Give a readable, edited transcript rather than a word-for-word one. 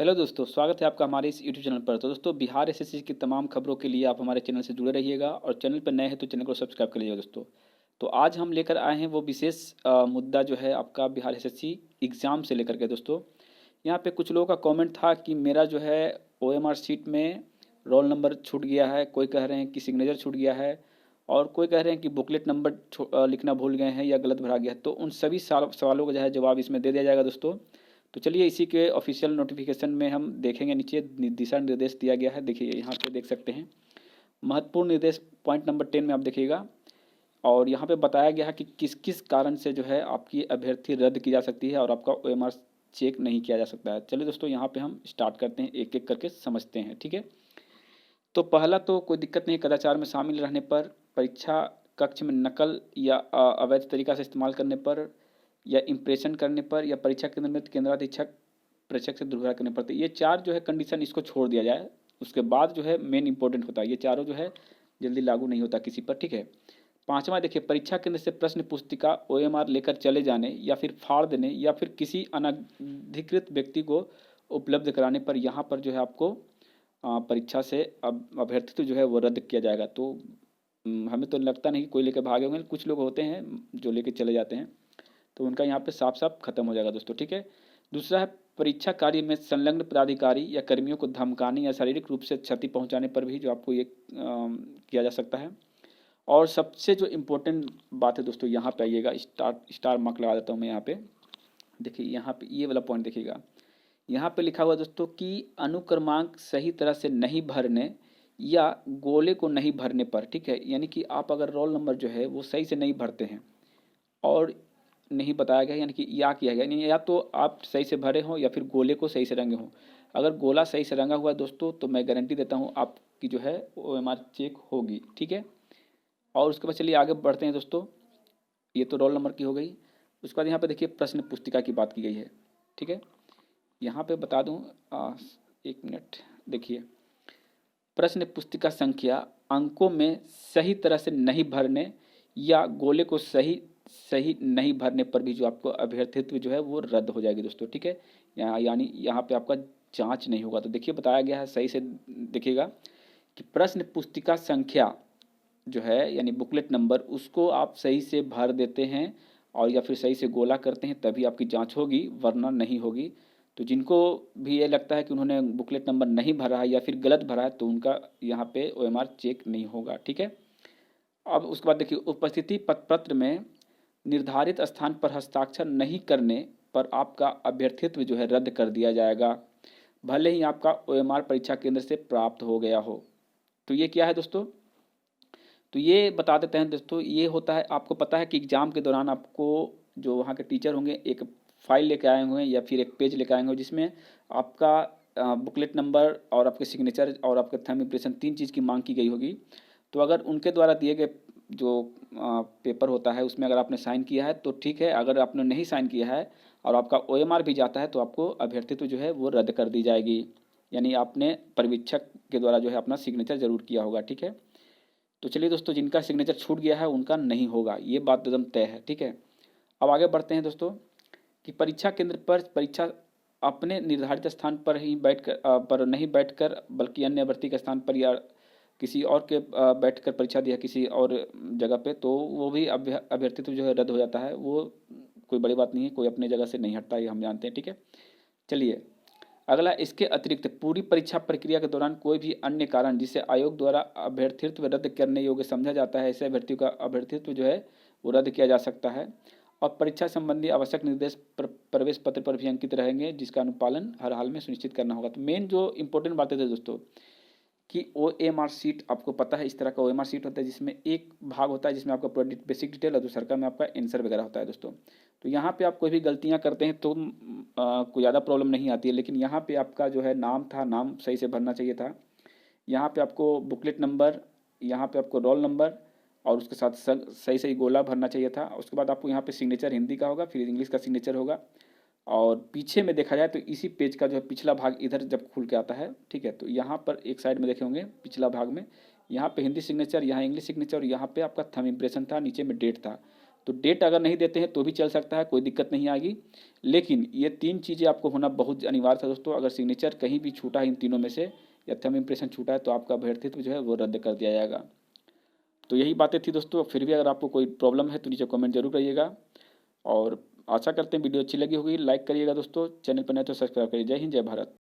Hello दोस्तों, स्वागत है आपका हमारे इस यूट्यूब चैनल पर। तो दोस्तों, बिहार एसएससी की तमाम खबरों के लिए आप हमारे चैनल से जुड़े रहिएगा और चैनल पर नए हैं तो चैनल को सब्सक्राइब कर लीजिएगा दोस्तों। तो आज हम लेकर आए हैं वो विशेष मुद्दा जो है आपका बिहार एसएससी एग्ज़ाम से लेकर के दोस्तों। यहाँ पे कुछ लोगों का कमेंट था कि मेरा जो है ओएमआर शीट में रोल नंबर छूट गया है, कोई कह रहे हैं कि सिग्नेचर छूट गया है और कोई कह रहे हैं कि बुकलेट नंबर लिखना भूल गए हैं या गलत भरा गया है। तो उन सभी सवालों का जो है जवाब इसमें दे दिया जाएगा दोस्तों। तो चलिए इसी के ऑफिशियल नोटिफिकेशन में हम देखेंगे, नीचे दिशा निर्देश दिया गया है। देखिए यहाँ पे देख सकते हैं महत्वपूर्ण निर्देश पॉइंट नंबर 10 में आप देखिएगा और यहाँ पे बताया गया है कि किस किस कारण से जो है आपकी अभ्यर्थी रद्द की जा सकती है और आपका ओएमआर चेक नहीं किया जा सकता है। चलिए दोस्तों, यहाँ पे हम स्टार्ट करते हैं, एक एक करके समझते हैं, ठीक है। तो पहला तो कोई दिक्कत नहीं, कदाचार में शामिल रहने पर, परीक्षा कक्ष में नकल या अवैध तरीका से इस्तेमाल करने पर, या इम्प्रेशन करने पर, या परीक्षा केंद्र में केंद्राधीक्षक प्रेक्षक से दुर्व्यवहार करने पर। तो ये चार जो है कंडीशन, इसको छोड़ दिया जाए। उसके बाद जो है मेन इंपॉर्टेंट होता है, ये चारों जो है जल्दी लागू नहीं होता किसी पर, ठीक है। पांचवा देखिए, परीक्षा केंद्र से प्रश्न पुस्तिका ओएमआर लेकर चले जाने या फिर फाड़ देने या फिर किसी अनधिकृत व्यक्ति को उपलब्ध कराने पर यहाँ पर जो है आपको परीक्षा से अब अभ्यर्थित्व जो है वो रद्द किया जाएगा। तो हमें तो लगता नहीं कि कोई लेकर भागे होंगे, कुछ लोग होते हैं जो लेके चले जाते हैं, तो उनका यहाँ पे साफ साफ खत्म हो जाएगा दोस्तों, ठीक है। दूसरा है, परीक्षा कार्य में संलग्न पदाधिकारी या कर्मियों को धमकाने या शारीरिक रूप से क्षति पहुंचाने पर भी जो आपको ये किया जा सकता है। और सबसे जो इम्पोर्टेंट बात है दोस्तों, यहाँ पे आइएगा, स्टार मार्क लगा देता हूँ मैं यहाँ पे। देखिए यहाँ पे ये वाला पॉइंट देखिएगा, यहाँ पे लिखा हुआ दोस्तों कि अनुक्रमांक सही तरह से नहीं भरने या गोले को नहीं भरने पर, ठीक है। यानी कि आप अगर रोल नंबर जो है वो सही से नहीं भरते हैं और नहीं बताया गया, यानी कि या किया गया, यानी या तो आप सही से भरे हों या फिर गोले को सही से रंगे हों। अगर गोला सही से रंगा हुआ है दोस्तों, तो मैं गारंटी देता हूँ आपकी जो है ओएमआर चेक होगी, ठीक है। और उसके बाद चलिए आगे बढ़ते हैं दोस्तों। ये तो रोल नंबर की हो गई। उसके बाद यहाँ पे देखिए प्रश्न पुस्तिका की बात की गई है, ठीक है। यहाँ पे बता दूँ, एक मिनट देखिए, प्रश्न पुस्तिका संख्या अंकों में सही तरह से नहीं भरने या गोले को सही सही नहीं भरने पर भी जो आपको अभ्यर्थित्व जो है वो रद्द हो जाएगी दोस्तों, ठीक है। यानी यहाँ पे आपका जांच नहीं होगा। तो देखिए बताया गया है, सही से देखिएगा कि प्रश्न पुस्तिका संख्या जो है यानी बुकलेट नंबर, उसको आप सही से भर देते हैं और या फिर सही से गोला करते हैं, तभी आपकी जांच होगी, वरना नहीं होगी। तो जिनको भी ये लगता है कि उन्होंने बुकलेट नंबर नहीं भरा है या फिर गलत भरा है, तो उनका यहाँ पे ओएमआर चेक नहीं होगा, ठीक है। अब उसके बाद देखिए, उपस्थिति पत्र में निर्धारित स्थान पर हस्ताक्षर नहीं करने पर आपका अभ्यर्थित्व जो है रद्द कर दिया जाएगा, भले ही आपका ओएमआर परीक्षा केंद्र से प्राप्त हो गया हो। तो ये क्या है दोस्तों, तो ये बता देते हैं दोस्तों। ये होता है, आपको पता है कि एग्ज़ाम के दौरान आपको जो वहाँ के टीचर होंगे एक फाइल लेके आए हुए हैं या फिर एक पेज लेके आए होंगे, जिसमें आपका बुकलेट नंबर और आपके सिग्नेचर और आपके थंब इम्प्रेशन, तीन चीज़ की मांग की गई होगी। तो अगर उनके द्वारा दिए गए जो पेपर होता है उसमें अगर आपने साइन किया है तो ठीक है, अगर आपने नहीं साइन किया है और आपका ओएमआर भी जाता है तो आपको अभ्यर्थित्व जो है वो रद्द कर दी जाएगी। यानी आपने पर्यवेक्षक के द्वारा जो है अपना सिग्नेचर जरूर किया होगा, ठीक है। तो चलिए दोस्तों, जिनका सिग्नेचर छूट गया है उनका नहीं होगा, ये बात एकदम तय है, ठीक है। अब आगे बढ़ते हैं दोस्तों कि परीक्षा केंद्र पर परीक्षा अपने निर्धारित स्थान पर ही पर नहीं बैठकर, बल्कि अन्य अभ्यर्थी के स्थान पर या किसी और के बैठकर परीक्षा दिया किसी और जगह पे, तो वो भी अभ्यर्थित्व जो है रद्द हो जाता है। वो कोई बड़ी बात नहीं है, कोई अपने जगह से नहीं हटता, ये हम जानते हैं, ठीक है। चलिए अगला, इसके अतिरिक्त पूरी परीक्षा प्रक्रिया के दौरान कोई भी अन्य कारण जिसे आयोग द्वारा अभ्यर्थित्व रद्द करने योग्य समझा जाता है, ऐसे अभ्यर्थियों का अभ्यर्थित्व जो है वो रद्द किया जा सकता है। और परीक्षा संबंधी आवश्यक निर्देश प्रवेश पत्र पर भी अंकित रहेंगे, जिसका अनुपालन हर हाल में सुनिश्चित करना होगा। तो मेन जो इंपॉर्टेंट बातें थे दोस्तों कि ओएमआर शीट, आपको पता है इस तरह का ओएमआर शीट होता है, जिसमें एक भाग होता है जिसमें आपका पूरा बेसिक डिटेल और दूसरा का में आपका आंसर वगैरह होता है दोस्तों। तो यहाँ पे आप कोई भी गलतियाँ करते हैं तो कोई ज़्यादा प्रॉब्लम नहीं आती है, लेकिन यहाँ पे आपका जो है नाम था, नाम सही से भरना चाहिए था। यहाँ पे आपको बुकलेट नंबर, यहाँ पे आपको रोल नंबर और उसके साथ सही सही गोला भरना चाहिए था। उसके बाद आपको यहाँ पे सिग्नेचर हिंदी का होगा, फिर इंग्लिश का सिग्नेचर होगा। और पीछे में देखा जाए तो इसी पेज का जो है पिछला भाग इधर जब खुल के आता है, ठीक है, तो यहाँ पर एक साइड में देखे होंगे पिछला भाग में, यहाँ पे हिंदी सिग्नेचर, यहाँ इंग्लिश सिग्नेचर और यहाँ पे आपका थंब इम्प्रेशन था, नीचे में डेट था। तो डेट अगर नहीं देते हैं तो भी चल सकता है, कोई दिक्कत नहीं आएगी। लेकिन ये 3 चीज़ें आपको होना बहुत अनिवार्य था दोस्तों। अगर सिग्नेचर कहीं भी छूटा है इन तीनों में से या थंब इम्प्रेशन छूटा है तो आपका अभ्यर्थित्व जो है वो रद्द कर दिया जाएगा। तो यही बातें थी दोस्तों। फिर भी अगर आपको कोई प्रॉब्लम है तो नीचे कमेंट जरूर करिएगा, और आशा करते हैं वीडियो अच्छी लगी होगी। लाइक करिएगा दोस्तों, चैनल पर नए तो सब्सक्राइब करिए। जय हिंद, जय भारत।